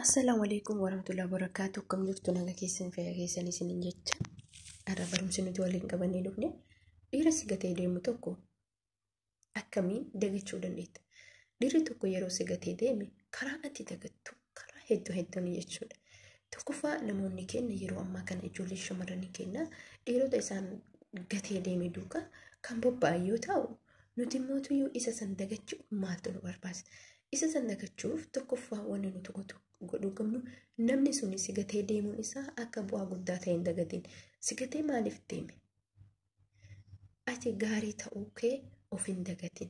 السلام عليكم ورحمة الله وبركاته. كم جرتوا نجا كيسن في كيسن سنين جت أنا برم سنو تولين كبني لبني إيرسي قتي ديمو توكو أكمين دقت شو دنيت ديري توكو يروسي قتي ديمي كراغتي دقتو كرا هدو نيجتشود توكو فا نموني كينا يرو أما كان إجولي شمرني كينا ديرو ديسان قتي ديمي دوكا كان بوبا أيو تاو نتيموتو يو إسا سندقتشو مالتو نبرباس إسا سندقتشوف توكو فا واني نتوكو godhuu qabnu namni suni sigatee deemuun isaa akka bu'aa guddaa ta'e hin dagatin. Sigatee maaliif deeme? Ati gaarii ta'uu kee of hin dagatin.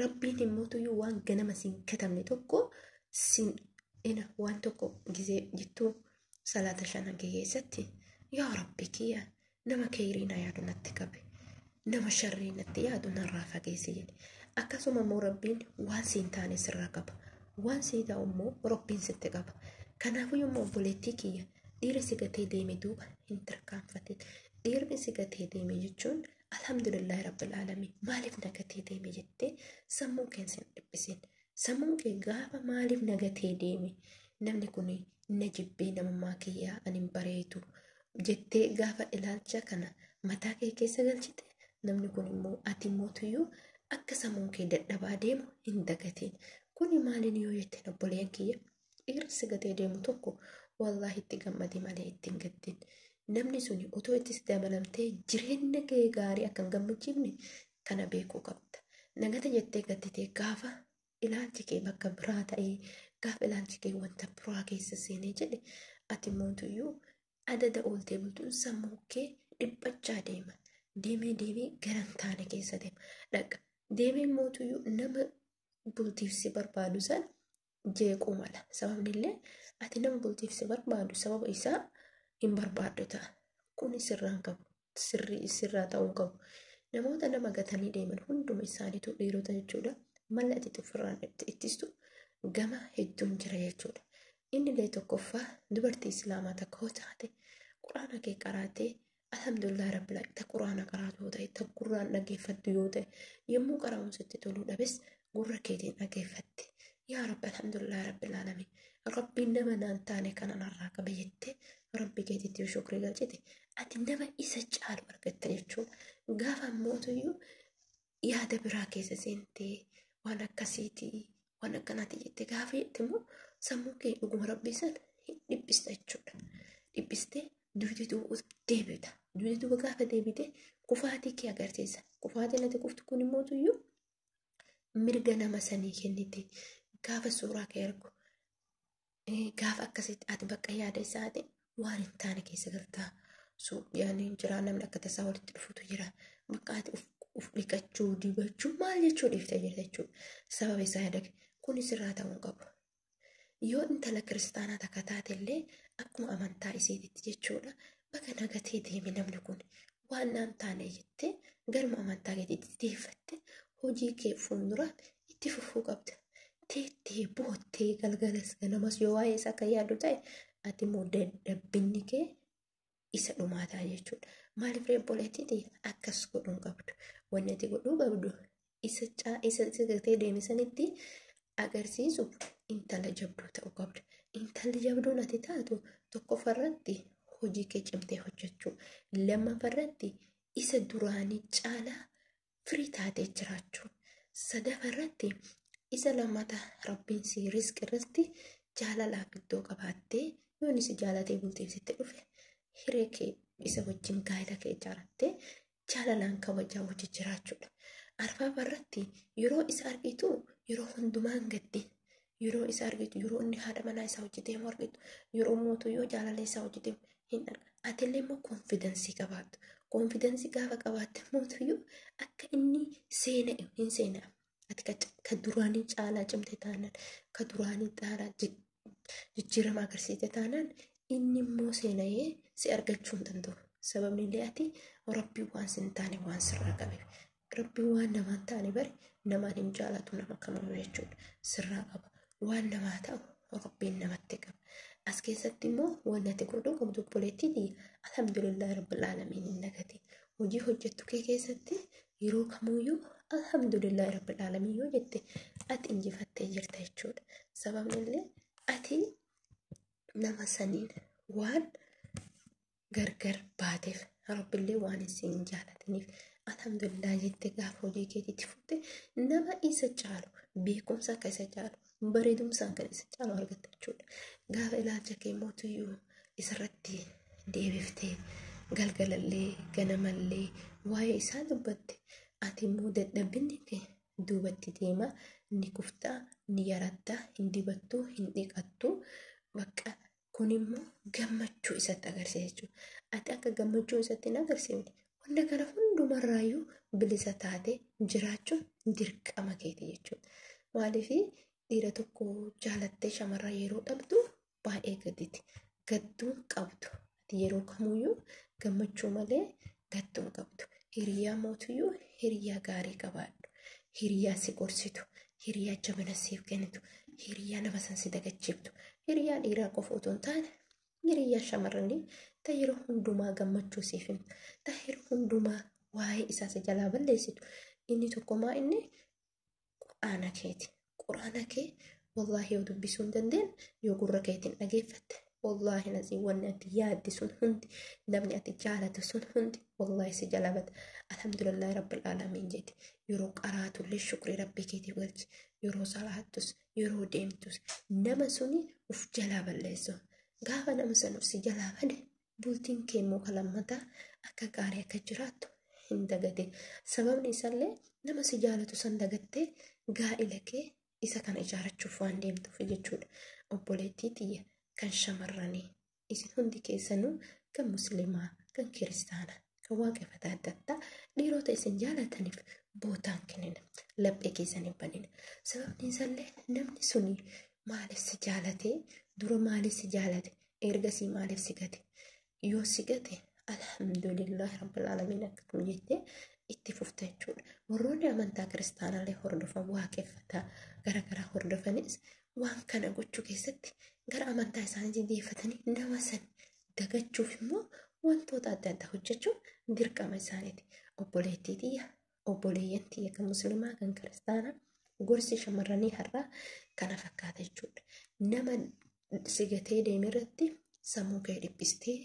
Rabbiin immoo tuyyuu waan ganama siin katabne tokko waan tokko gizee jettuu salaata shanan keessatti yaa Rabbi kiyya nama khayriina yaadu natti qabe nama sharrii natti yaadu narraa fageessi jedhe. Akkasuma immoo Rabbiin waan siin taane sirraa qaba. Waan sii ta'u immoo Rabbiin sitti qaba. Kanaafuu yommuu obboleettii kiyya dhiira sigatee deeme duuba hin tarkaanfatin. Dhiirri sigatee deeme jechuun alhamdulillahi rabbil aalamiin maaliif nagatee deeme jettee sammuu keessa hin dhiphisin. Sammuun kee gaafa maaliif nagatee deeme namni kun na jibbee namummaa kiyyaa ani hin bareedu jettee gaafa ilaalcha kana mataa kee keessa galchite namni kun immoo ati mootuyyuu akka sammuun kee dadhabaa deemu hin dagatin. Kuni maalin yoo jetteen obboleen kiyya dhiirri sigatee deemu tokko wallaahi itti gammadi malee itti hin gaddin. Namni suni otoo ittis dabalamtee jireenya kee gaarii akka hin gammachiifne kana beekuu qabda. Nagata jettee gadditee gaafa ilaalchi kee bakka biraa ta'ee gaafa ilaalchi kee wanta biraa keessa seenee jedhe ati mootuyyuu adada ooltee bultuun sammuu kee dhiphachaa deema. Deemee garan taane keessa deema. Dhaqa deemee mootuyyuu nama bultiif si barbaadu san jeequu mala. Sababni illee ati nama bultiif si barbaadu sababa isaa hin barbaaddu ta'a. Kun sirraan qabu. Sirraa ta'uu qabu. Namoota nama gatanii deeman hunduma isaaniitu dhiirota jechuudha. Mala ati ofirraan ittistu gama hedduun jira jechuudha. Inni illee tokkoffaa dubartii islaamaa takka yoo taate quraana kee qaraatee alhamdulillah rabbil aalamiin ta quraana qaraatu yoo ta'e ta quraan dhageeffattu yoo ta'e yommuu qaraamuun sitti toluu dhabes gurra keetiin dhageeffatte yaa rabbi alhamdulillah rabbil aalamiin rabbiin nama naan taane kana narraa qabe jettee rabbi keetitti shukrii galchite ati nama isa caalu argatta jechuudha. Gaafa mootuyyuu yaada biraa keessa seentee waan akkasiitii waan akkanaati jettee gaafa jette immoo sammuu kee dhuguma rabbii sana dhiphista jechuudha. Dhiphistee duudituu deebita. Duudituu gaafa deebite kufaatii kee agarsiisa. Kufaatiin ati kuftu kun mootuyyuu mirga nama sanii kennite gaafa suuraa kee argu gaafa akkasitti ati bakka yaada isaati waan hin taane keessa galtaa yaani jira namni akka tasaa walitti dhufutu jira bakka ati uf dhiqachuu dibachuu maal jechuu dhiiftee jirta jechuudha. Sababa isaa yaada kun sirraa ta'uu qabu. Yoo intala kiristaanaa takka taate illee akkuma amantaa isiititti jechuudha bakka nagatee deeme namni kun waan naan taane jettee garma amantaa keetiitti deeffatte hojii kee fuuldura itti fufuu qabda. Teettee boottee galgalas ganamas yoo waa'ee isaa kan yaadu ta'e ati immoo dadhabbinni kee isa dhumaataa jechuudha. Maaliif obboleettii akkas godhuu qabdu? Wanni ati godhuu qabdu isa sigatee deeme sanitti agarsiisu intala jabduu ta'uu qabda. Intalli jabduun ati taatu tokkoffaarratti hojii kee cimtee hojjechuu, lammaffaarratti isa duraanii caalaa firii taatee jiraachuu, sadaffaarratti isa lammata rabbiin si riski irratti jaalalaaf iddoo qabaattee yoon isi jaalatee bultiif sitti dhufe hiree kee isa wajjin gaa'ela kee ijaarattee jaalalaan kabajaa hojii jiraachuudha. Arfaffaarratti yeroo isa argitu yeroo hundumaan gaddi. Yeroo isa argitu yeroo inni haadha manaa isaa hojjetee argitu yeroo mootuyyoo jaalala isaa hojjetee hin arga. Ati illee immoo koonfidensii qabaattu. Koonfidensii gaafa qabaatte mootuyyuu akka inni hin seenaa. Ati ka duraanii caalaa cimte taanaan ka duraanii caalaa jijjiirama agarsiiste taanaan inni immoo seena'ee si argachuu hin danda'u. Sababni illee ati rabbii waan sin taane waan sirraa qabeef. Rabbii waan namaan taane bari namaan hin jaalatu nama kamiyyuu jechuudha. Sirraa qaba. Waan namaa ta'u rabbiin namatti qaba. As keessatti immoo waan ati godhuu qabdu obboleettii alhamdulillah rabbil aalamiin hin nagati. Hojii hojjettu kee keessatti yeroo kamuyyuu alhamdulillah rabbil aalamiin yoo jette ati injifattee jirta jechuudha. Sababni illee ati nama saniin waan gargar baateef rabbillee waan isin jaalataniif alhamdulillah jettee gaafa hojii keetiitti fufte nama isa caalu beekumsa akka isa caalu bareedumsaan kan isa caalu argatta jechuudha. Gaafa ilaalcha kee mootuyyuu isarratti deebiftee galgalallee ganamallee waa'ee isaa dubbatte ati immoo dadhabinni kee duubatti deema ni kuftaa ni yarattaa hin dibattuu hin dhiqattuu bakka kun immoo gammachuu isatti agarsiisa jechuudha. Ati akka gammachuu isatti hin agarsiifne wanta kana hundumarraayyuu bilisa taate jiraachuun dirqama keeti jechuudha. Maaliif dhiira tokko jaalattee shamarraa yeroo dhabdu baay'ee gadditi. Gadduun qabdu. Ati yeroo kamuyyuu gammachuu malee gadduun qabdu. Hiriyaa mootuyyuu hiriyaa gaarii qabaadhu. Hiriyaa si gorsitu. Hiriyaa jabana siif kennitu. Hiriyaa nama san si dagachiiftu. Hiriyaa dhiiraa qofa otoo hin taane hiriyaa shamarranii ta yeroo hundumaa gammachuu siif himtu. Ta yeroo hundumaa waa'ee isaa si jalaa balleessitu. Inni tokkomaa inni quraana keeti. Quraana kee wallaahi yoo dubbisuu hin dandeenye yoo gurra keetiin dhageeffatte wallaahi nasii wanni ati yaaddi sun hundi namni ati jaalatu sun hundi wallaahi si jalaa bada. Alhamdulillahi rabbil aalamiin jeeti. Yeroo qaraatullee shukrii rabbii keetiif galchi. Yeroo salaattus yeroo deemtus nama suni uf jalaa balleessu. Gaafa nama san uf si jalaa bade bultiin kee immoo kalammataa akka gaarii akka jiraattu hin dagate. Sababni isaallee nama si jaalatu san dagattee gaa'ila kee isa kana ijaarachuuf waan deemtuuf jechuudha. Obboleettii xiyya kan shamarranii isin hundi keessanuu kan musliimaa kan kiristaanaa kan waaqeffata adda addaa dhiirota isin jaalataniif bootaan kennina. Laphee keessan hin banina. Sababni isaallee namni suni maaliif si jaalatee dura maaliif si jaalate ergasii maaliif si gate yoo si gate alhamdulillahi rabbil aalamiin akkuma jettee itti fufta jechuudha. Warroonni amantaa kiristaanaallee hordofan waaqeffataa garaagaraa hordofanis waan kana gochuu keessatti gara amantaa isaanii deeffatanii nama san dagachuuf immoo wantoota adda addaa hojjechuun dirqama isaaniiti. Obboleettii xiyya obboleeyyan xiyya kan musliimaa kan kiristaanaa gorsi shamarranii har'aa kana fakkaata jechuudha. Nama si gatee deeme irratti sammuu kee dhiphistee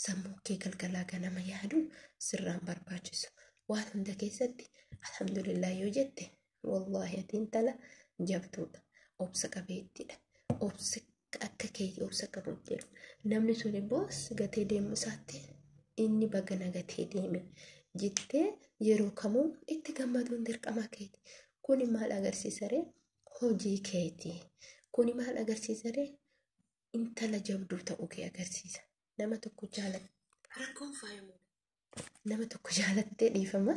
sammuu kee galgalaa ganama yaadu sirraan barbaachisu. Waan hunda keessatti alhamdulillah yoo jette wallaahi ati intala jabduudha. Obsa qabeettiidha. Obsa akka keetii obsa qabu jedhu. Namni sun immoo si gatee deemu isaatti inni bagana gatee deeme jettee yeroo kamuu itti gammaduun dirqama keeti. Kuni maal agarsiisa ree? Hojii keeti. Kuni maal agarsiisa ree? Intala jabduu ta'uu kee agarsiisa. Nama tokko jaalatte. Rakkoon faayamuu. Nama tokko jaalattee dhiifama.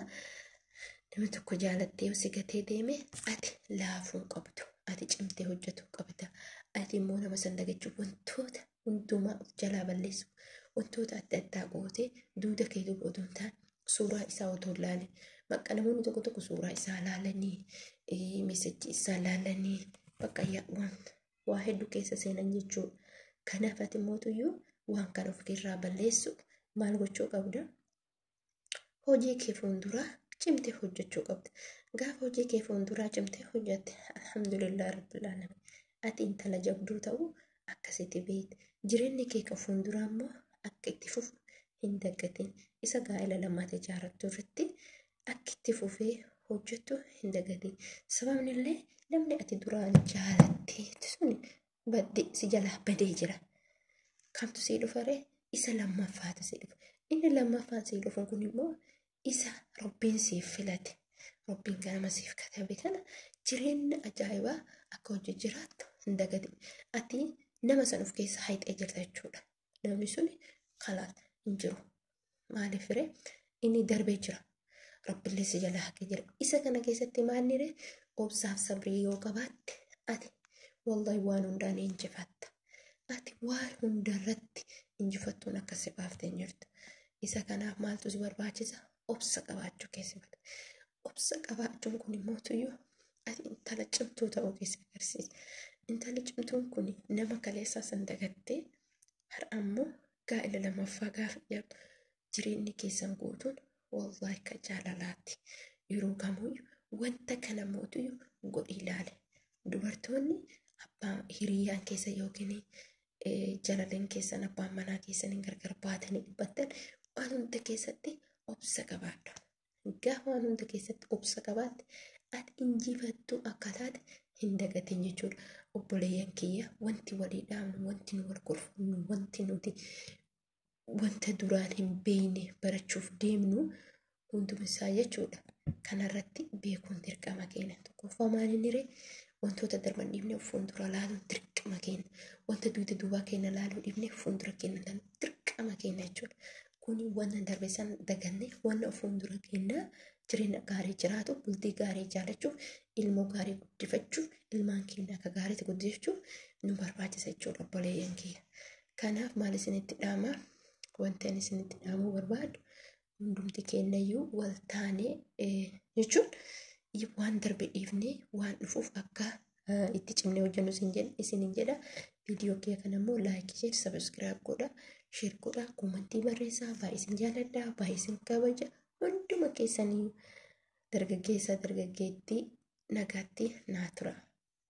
Nama tokko jaalattee yoo si gatee deeme ati laafuun qabdu. Ati cimtee hojjetuu qabda. Ati immoo nama san dagachuuf wantoota hundumaa jalaa balleessu. Wantoota adda addaa gootee duuda kee duuba otoo hin taane suuraa isaa otoo hin laalle. Bakka namoonni tokko tokko suuraa isaa laalanii meesajii isaa laalanii bakka waa hedduu keessa seenan jechuudha. Kanaaf ati mootuyyuu waan kana of irraa balleessu maal gochuu qabda? Hojii kee fuulduraa cimtee hojjechuu qabda. Gaafa hojii kee fuulduraa cimtee hojjette alhamdulillah rabbil aalamiin ati intala jabduu ta'uu akkasitti beekte. Jireenyi kee kan fuulduraa immoo akka itti fufu hin daggatin. Isa gaa'ela lammaata ijaarrattu irratti akka itti fufee hojjettu hin daggatin. Sababni illee namni ati duraan jaalattee sun si jalaa badee jira. Kamtu sii dhufa ree? Isa lammaffaatu sii dhufa. Inni lammaffaan sii dhufu kun immoo isa Rabbiin siif filate. Rabbiin ganama siif katabe kana jireenya ajaa'ibaa akka hojii jiraattu hin dagatin. Ati nama san of keessa hayxee jirta jechuudha. Namni sun kalaas hin jiru. Maaliif ree? Inni darbee jira. Rabbillee si jalaa haqee jira. Isa kana keessatti maalni ree? Obsaaf sabrii yoo qabaatte ati wallahi waan hundaan injifatta. Ati waan hundarratti injifattuun akkasi baaftee hin jirtu. Isa kanaaf maaltu si barbaachisa? Obsa qabaachuu keessatti. Obsa qabaachuun kun immoo tuyyuu ati intala cimtuu ta'uu keessa agarsiisa. Intalli cimtuun kun nama kaleessaa san dagattee har'a immoo gaa'ela lammaffaa gaafa jedhu jireenyi keessan guutuun wallahi akka jaalalaatti. Yeroo kamuyyuu wanta kana mootuyyuu godhi ilaale. Dubartoonni abbaa hiriyyaan keessa yookiin jalaleen keessan abbaan manaa keessaniin gargar baatanii dhibbattan waan hunda keessatti obsa qabaadha. Gaafa waan hunda keessatti obsa qabaatte ati injifattuu akka taate hin dagatin jechuudha. Obboleeyyan kiyya wanti walii dhaabnu, wanti nu wal gorfannu, wanti nuti wanta duraan hin beekne barachuuf deemnu hundumisaa jechuudha. Kanarratti beekuun dirqama keenya. Tokkoffaa maalinni ree wantoota darban dhiibnee fuuldura laaluun dirqama keenya. Wanta duuba duubaa keenya laaluu dhiibnee fuuldura keenya laaluun dirqama keenya jechuudha. Kuni wanta darbe san dagannee wanta fuuldura keenya jireenya gaarii jiraatu, bultii gaarii jaalachuuf, ilmoo gaarii guddifachuuf, ilmaan keenya akka gaariitti guddifachuuf nu barbaachisa jechuudha obboleeyyan kiyya. Kanaaf maal isinitti dhaama? Wanta ani isinitti dhaamuu barbaadu hundumti keenyayyuu wal taanee jechuun waan darbe dhiifnee waan dhufuuf akka itti cimnee hojjennu isinin jedha. Viidiyoo kee kana immoo laayikii ishee sabiskiraayib godha, sheer godha, koomentii barreessaa. Baay'ee isin jaalladha, baay'ee isin kabaja. Hunduma keessanii dargaggeessa dargaggeettii nagaatti naa tura.